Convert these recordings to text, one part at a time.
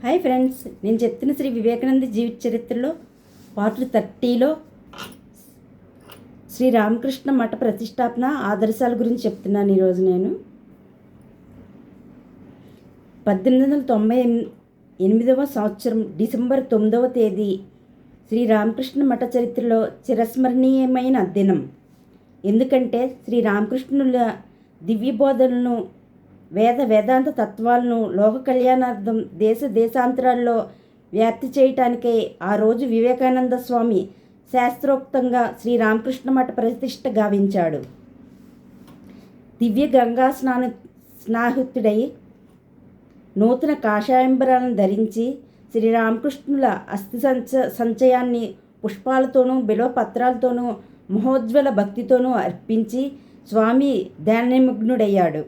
Hi friends, నేను చెప్తున్న శ్రీ వివేకానంద జీవిత చరిత్రలో పార్ట్ 30లో శ్రీ రామకృష్ణ మఠ ప్రతిష్టాపన ఆదర్శాల గురించి చెప్తున్నాను. ఈరోజు నేను 1898వ సంవత్సరం డిసెంబర్ 9వ తేదీ శ్రీ రామకృష్ణ మఠ చరిత్రలో చిరస్మరణీయమైన దినం. ఎందుకంటే శ్రీ రామకృష్ణుల దివ్య బోధనలను వేదాంత తత్వాలను లోక కళ్యాణార్థం దేశాంతరాల్లో వ్యాప్తి చేయటానికై ఆ రోజు వివేకానంద స్వామి శాస్త్రోక్తంగా శ్రీ రామకృష్ణ మఠ ప్రతిష్ఠ గావించాడు. దివ్య గంగా స్నాహితుడై నూతన కాషాయంబరాలను ధరించి శ్రీరామకృష్ణుల అస్థి సంచయాన్ని పుష్పాలతోనూ బిల్వపత్రాలతోనూ మహోజ్వల భక్తితోనూ అర్పించి స్వామి ధ్యాననిమగ్నుడయ్యాడు.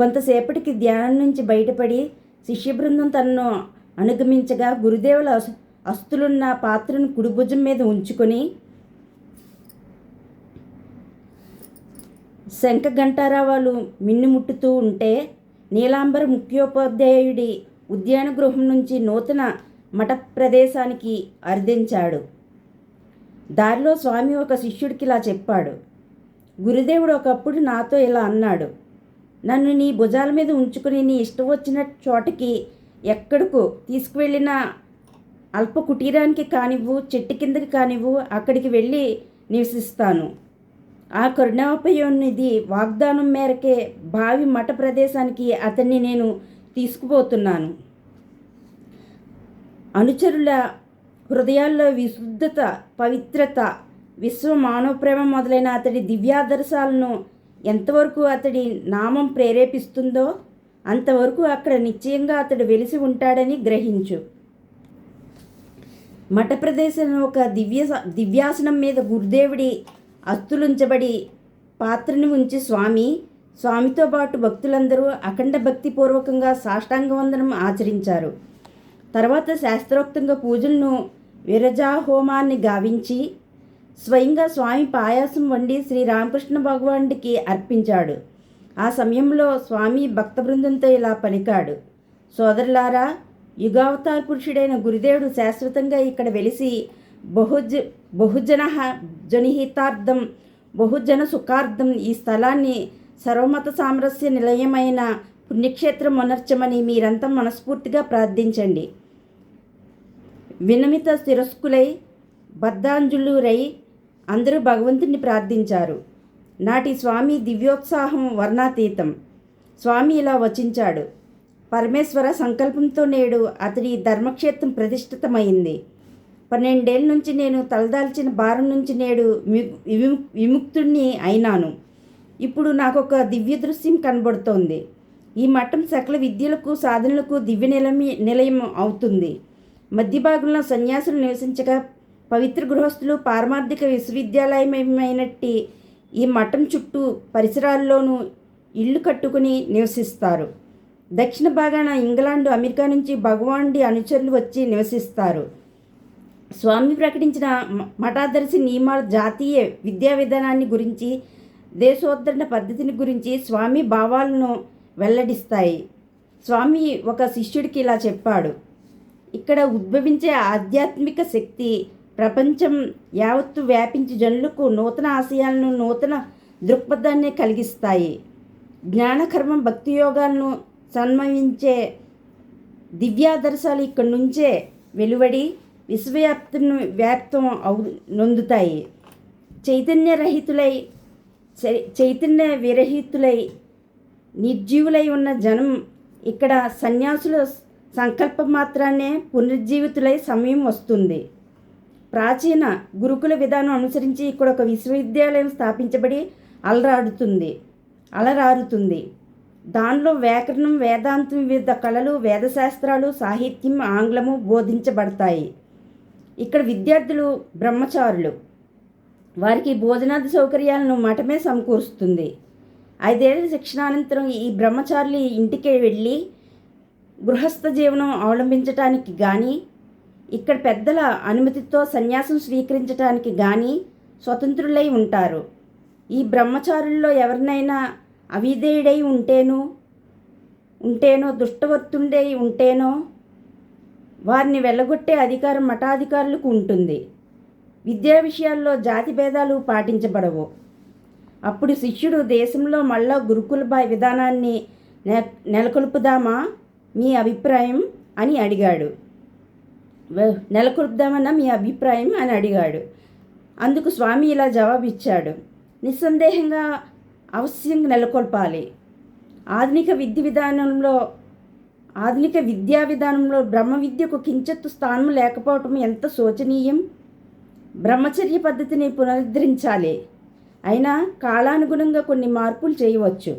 కొంతసేపటికి ధ్యానం నుంచి బయటపడి శిష్యబృందం తనను అనుగమించగా గురుదేవుల అస్తులున్న పాత్రను కుడిభుజం మీద ఉంచుకొని శంఖ ఘంటారావాలు మిన్నుముట్టుతూ ఉంటే నీలాంబర ముఖ్యోపాధ్యాయుడి ఉద్యాన గృహం నుంచి నూతన మఠ ప్రదేశానికి అర్థించాడు. దారిలో స్వామి ఒక శిష్యుడికి ఇలా చెప్పాడు. గురుదేవుడు ఒకప్పుడు నాతో ఇలా అన్నాడు, నన్ను నీ భుజాల మీద ఉంచుకుని నీ ఇష్టం వచ్చిన చోటకి ఎక్కడకు తీసుకువెళ్ళిన అల్ప కుటీరానికి కానివ్వు, చెట్టు కిందకి కానివ్వు, అక్కడికి వెళ్ళి నివసిస్తాను. ఆ కరుణాపయోనిధి వాగ్దానం మేరకే భావి మఠ ప్రదేశానికి అతన్ని నేను తీసుకుపోతున్నాను. అనుచరుల హృదయాల్లో విశుద్ధత, పవిత్రత, విశ్వ మానవ ప్రేమ మొదలైన అతడి దివ్యాదర్శాలను ఎంతవరకు అతడి నామం ప్రేరేపిస్తుందో అంతవరకు అక్కడ నిశ్చయంగా అతడు వెలిసి ఉంటాడని గ్రహించు. మఠ ప్రదేశంలో ఒక దివ్యాసనం మీద గురుదేవుడి అస్తులుంచబడి పాత్రని ఉంచి స్వామితో పాటు భక్తులందరూ అఖండ భక్తిపూర్వకంగా సాష్టాంగ వందనం ఆచరించారు. తర్వాత శాస్త్రోక్తంగా పూజలను విరజాహోమాన్ని గావించి స్వయంగా స్వామి పాయాసం వండి శ్రీ రామకృష్ణ భగవానుడికి అర్పించాడు. ఆ సమయంలో స్వామి భక్త బృందంతో ఇలా పలికాడు. సోదరులారా, యుగావతార పురుషుడైన గురుదేవుడు శాశ్వతంగా ఇక్కడ వెలిసి బహుజన జనహితార్థం, బహుజన సుఖార్థం ఈ స్థలాన్ని సర్వమత సామరస్య నిలయమైన పుణ్యక్షేత్రం అనర్చమని మీరంతా మనస్ఫూర్తిగా ప్రార్థించండి. వినమిత శిరస్కులై బద్ధాంజులురై అందరూ భగవంతుని ప్రార్థించారు. నాటి స్వామి దివ్యోత్సాహం వర్ణాతీతం. స్వామి ఇలా వచించాడు. పరమేశ్వర సంకల్పంతో నేడు అతడి ధర్మక్షేత్రం ప్రతిష్ఠితమైంది. 12 ఏళ్ళ నుంచి నేను తలదాల్చిన భారం నుంచి నేడు విముక్తుణ్ణి అయినాను. ఇప్పుడు నాకొక దివ్య దృశ్యం కనబడుతోంది. ఈ మఠం సకల విద్యలకు సాధనలకు దివ్య నిలయం అవుతుంది. మధ్య భాగంలో సన్యాసులు నివసించగా పవిత్ర గృహస్థులు పారమార్థిక విశ్వవిద్యాలయమైనట్టి ఈ మఠం చుట్టూ పరిసరాల్లోనూ ఇళ్ళు కట్టుకుని నివసిస్తారు. దక్షిణ భాగాన ఇంగ్లాండు, అమెరికా నుంచి భగవానుడి అనుచరులు వచ్చి నివసిస్తారు. స్వామి ప్రకటించిన మఠాదర్శి నియమాల జాతీయ విద్యా విధానాన్ని గురించి, దేశోద్ధరణ పద్ధతిని గురించి స్వామి భావాలను వెల్లడిస్తాయి. స్వామి ఒక శిష్యుడికి ఇలా చెప్పాడు. ఇక్కడ ఉద్భవించే ఆధ్యాత్మిక శక్తి ప్రపంచం యావత్తు వ్యాపించి జనులకు నూతన ఆశయాలను, నూతన దృక్పథాన్ని కలిగిస్తాయి. జ్ఞానకర్మ భక్తి యోగాలను సన్మయించే దివ్యాదర్శాలు ఇక్కడి నుంచే వెలువడి వ్యాప్తం నొందుతాయి. చైతన్య విరహితులై నిర్జీవులై ఉన్న జనం ఇక్కడ సన్యాసుల సంకల్ప మాత్రాన్నే పునరుజ్జీవితులై సమయం వస్తుంది. ప్రాచీన గురుకుల విధానం అనుసరించి ఇక్కడ ఒక విశ్వవిద్యాలయం స్థాపించబడి అలరారుతుంది. దానిలో వ్యాకరణం, వేదాంతం, వివిధ కళలు, వేదశాస్త్రాలు, సాహిత్యం, ఆంగ్లము బోధించబడతాయి. ఇక్కడ విద్యార్థులు బ్రహ్మచారులు. వారికి భోజనాది సౌకర్యాలను మఠమే సమకూరుస్తుంది. 5 ఏళ్ల శిక్షణానంతరం ఈ బ్రహ్మచారులు ఇంటికి వెళ్ళి గృహస్థ జీవనం అవలంబించటానికి కానీ, ఇక్కడ పెద్దల అనుమతితో సన్యాసం స్వీకరించడానికి కానీ స్వతంత్రులై ఉంటారు. ఈ బ్రహ్మచారుల్లో ఎవరినైనా అవిధేయుడై ఉంటేనో దుష్టవర్తుండై ఉంటేనో వారిని వెళ్ళగొట్టే అధికారం మఠాధికారులకు ఉంటుంది. విద్యా విషయాల్లో జాతి భేదాలు పాటించబడవు. అప్పుడు శిష్యుడు దేశంలో మళ్ళా గురుకుల విధానాన్ని నెలకొల్పుదామా మీ అభిప్రాయం అని అడిగాడు. అందుకు స్వామి ఇలా జవాబిచ్చాడు: నిస్సందేహంగా అవశ్యం నెలకొల్పాలి. ఆధునిక విద్యా విధానంలో బ్రహ్మ విద్యకు కించెత్తు స్థానం లేకపోవటం ఎంత శోచనీయం. బ్రహ్మచర్య పద్ధతిని పునరుద్ధరించాలి. అయినా కాలానుగుణంగా కొన్ని మార్పులు చేయవచ్చు.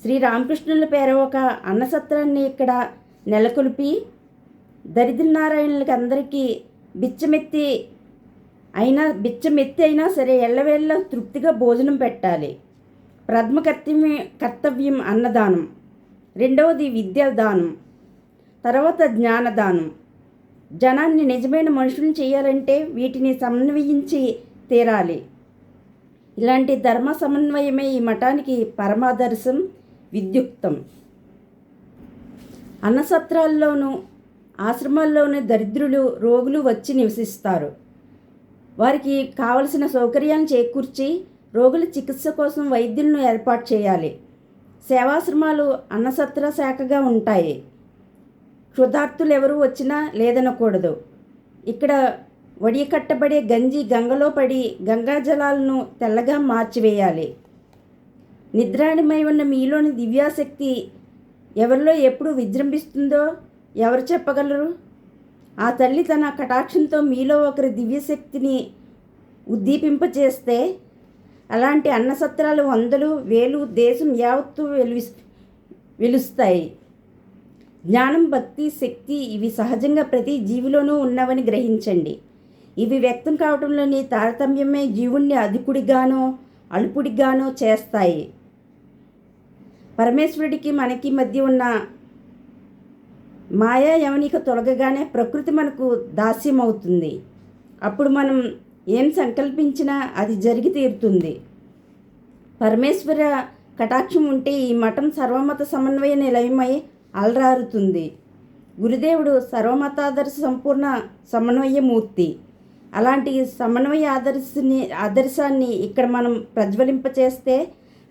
శ్రీరామకృష్ణుల పేర ఒక అన్నసత్రాన్ని ఇక్కడ నెలకొల్పి దరిద్రనారాయణులకి అందరికీ బిచ్చమెత్తి అయినా సరే ఎల్లవేళ్ళ తృప్తిగా భోజనం పెట్టాలి. ప్రథమ కర్తవ్యం అన్నదానం, రెండవది విద్యాదానం, తర్వాత జ్ఞానదానం. జనాన్ని నిజమైన మనుషులను చేయాలంటే వీటిని సమన్వయించి తీరాలి. ఇలాంటి ధర్మ సమన్వయమే ఈ మఠానికి పరమాదర్శం, విద్యుక్తం. అన్నసత్రాల్లోనూ ఆశ్రమాల్లోనూ దరిద్రులు, రోగులు వచ్చి నివసిస్తారు. వారికి కావలసిన సౌకర్యాలను చేకూర్చి రోగుల చికిత్స కోసం వైద్యులను ఏర్పాటు చేయాలి. సేవాశ్రమాలు అన్నసత్ర శాఖగా ఉంటాయి. క్షుధార్తులు ఎవరు వచ్చినా లేదనకూడదు. ఇక్కడ వడియకట్టబడే గంజి గంగలో పడి గంగా జలాలను తెల్లగా మార్చివేయాలి. నిద్రాణిమై ఉన్న మీలోని దివ్యాశక్తి ఎవరిలో ఎప్పుడు విజృంభిస్తుందో ఎవరు చెప్పగలరు? ఆ తల్లి తన కటాక్షంతో మీలో ఒకరి దివ్యశక్తిని ఉద్దీపింపచేస్తే అలాంటి అన్నసత్రాలు వందలు, వేలు, దేశం యావత్తు వెలుస్తాయి. జ్ఞానం, భక్తి, శక్తి ఇవి సహజంగా ప్రతి జీవిలోనూ ఉన్నవని గ్రహించండి. ఇవి వ్యక్తం కావడంలోని తారతమ్యమే జీవుణ్ణి అధికుడిగానో అల్పుడిగానో చేస్తాయి. పరమేశ్వరుడికి మనకి మధ్య ఉన్న మాయా యవనిక తొలగగానే ప్రకృతి మనకు దాస్యమవుతుంది. అప్పుడు మనం ఏం సంకల్పించినా అది జరిగి తీరుతుంది. పరమేశ్వర కటాక్షం ఉంటే ఈ మఠం సర్వమత సమన్వయ నిలయమై అలరారుతుంది. గురుదేవుడు సర్వమతాదర్శ సంపూర్ణ సమన్వయమూర్తి. అలాంటి సమన్వయ ఆదర్శాన్ని ఇక్కడ మనం ప్రజ్వలింపచేస్తే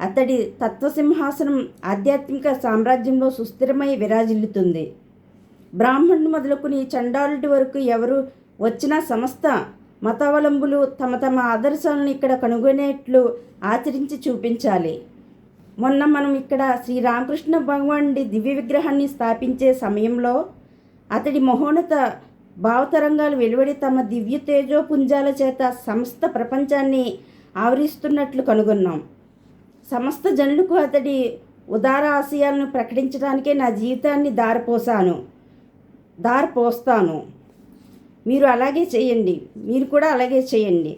అతడి తత్వసింహాసనం ఆధ్యాత్మిక సామ్రాజ్యంలో సుస్థిరమై విరాజిల్లుతుంది. బ్రాహ్మణుడు మొదలుకుని చండాలుడి వరకు ఎవరు వచ్చినా సమస్త మతావలంబులు తమ తమ ఆదర్శాలను ఇక్కడ కనుగొనేట్లు ఆచరించి చూపించాలి. మొన్న మనం ఇక్కడ శ్రీరామకృష్ణ భగవానుడి దివ్య విగ్రహాన్ని స్థాపించే సమయంలో అతడి మహోన్నత భావతరంగాలు వెలువడి తమ దివ్య తేజోపుంజాల చేత సమస్త ప్రపంచాన్ని ఆవరిస్తున్నట్లు కనుగొన్నాం. సమస్త జనులకు అతడి ఉదార ఆశయాలను ప్రకటించడానికే నా జీవితాన్ని దారిపోస్తాను. మీరు కూడా అలాగే చేయండి.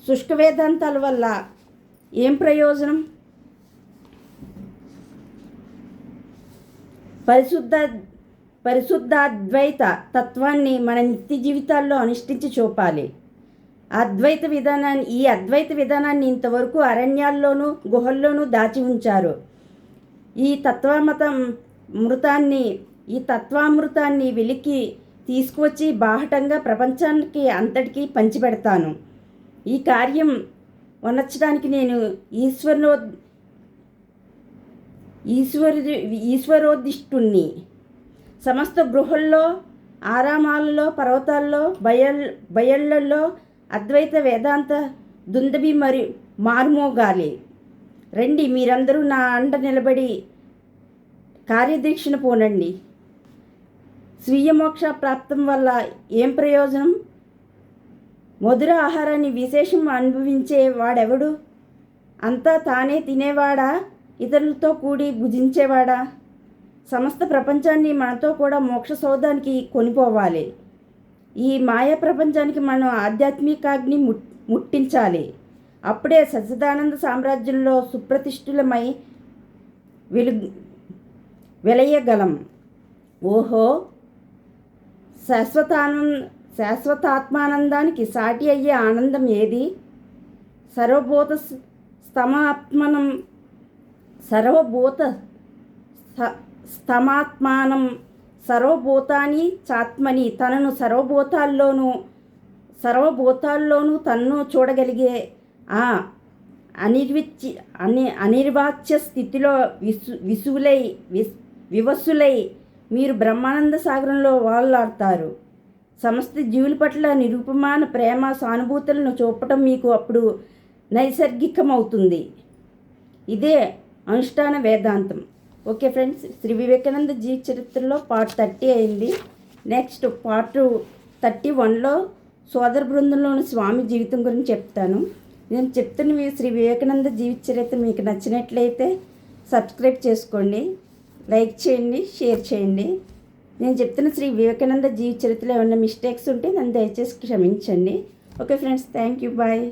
శుష్క వేదాంతాల వల్ల ఏం ప్రయోజనం? పరిశుద్ధాద్వైత తత్వాన్ని మన నిత్య జీవితాల్లో అనుష్ఠించి చూపాలి. ఈ అద్వైత విధానాన్ని ఇంతవరకు అరణ్యాల్లోనూ గుహల్లోనూ దాచి ఉంచారు. ఈ తత్వామృతాన్ని వెలికి తీసుకువచ్చి బాహటంగా ప్రపంచానికి అంతటికీ పంచిపెడతాను. ఈ కార్యం వనర్చడానికి నేను ఈశ్వరోద్దిష్టుణ్ణి. సమస్త గృహల్లో, ఆరామాలలో, పర్వతాల్లో, బయళ్ళల్లో అద్వైత వేదాంత దుందబి మారుమోగాలి. రండి, మీరందరూ నా అండ నిలబడి కార్యదీక్షను పోనండి. స్వీయ మోక్ష ప్రాప్తం వల్ల ఏం ప్రయోజనం? మధుర ఆహారాన్ని విశేషం అనుభవించే వాడెవడు? అంతా తానే తినేవాడా? ఇతరులతో కూడి భుజించేవాడా? సమస్త ప్రపంచాన్ని మనతో కూడా మోక్ష సౌధానికి కొనిపోవాలి. ఈ మాయా ప్రపంచానికి మనం ఆధ్యాత్మికాగ్ని ముట్టించాలి. అప్పుడే సచ్చిదానంద సామ్రాజ్యంలో సుప్రతిష్ఠులమై వెలయగలం. ఓహో, శాశ్వతాత్మానందానికి సాటి అయ్యే ఆనందం ఏది? సర్వభూత సర్వభూత స్తమాత్మానం సర్వభూతాని చాత్మని, తనను సర్వభూతాల్లోనూ తన్ను చూడగలిగే ఆ అనిర్వాచ్య స్థితిలో వివస్సులై మీరు బ్రహ్మానంద సాగరంలో వాళ్లాడతారు. సమస్త జీవుల పట్ల నిరుపమాన ప్రేమ సానుభూతులను చూపటం మీకు అప్పుడు నైసర్గికమవుతుంది. ఇదే అనుష్ఠాన వేదాంతం. ఓకే ఫ్రెండ్స్, శ్రీ వివేకానంద జీవిత చరిత్రలో పార్ట్ 30 అయింది. నెక్స్ట్ పార్ట్ 31లో సోదర బృందంలోని స్వామి జీవితం గురించి చెప్తాను. నేను చెప్తున్న శ్రీ వివేకానంద జీవిత చరిత్ర మీకు నచ్చినట్లయితే సబ్స్క్రైబ్ చేసుకోండి, లైక్ చేయండి, షేర్ చేయండి. నేను చెప్తున్న శ్రీ వివేకానంద జీవిత చరిత్రలో ఏమైనా మిస్టేక్స్ ఉంటే నన్ను దయచేసి క్షమించండి. Okay friends, thank you, bye.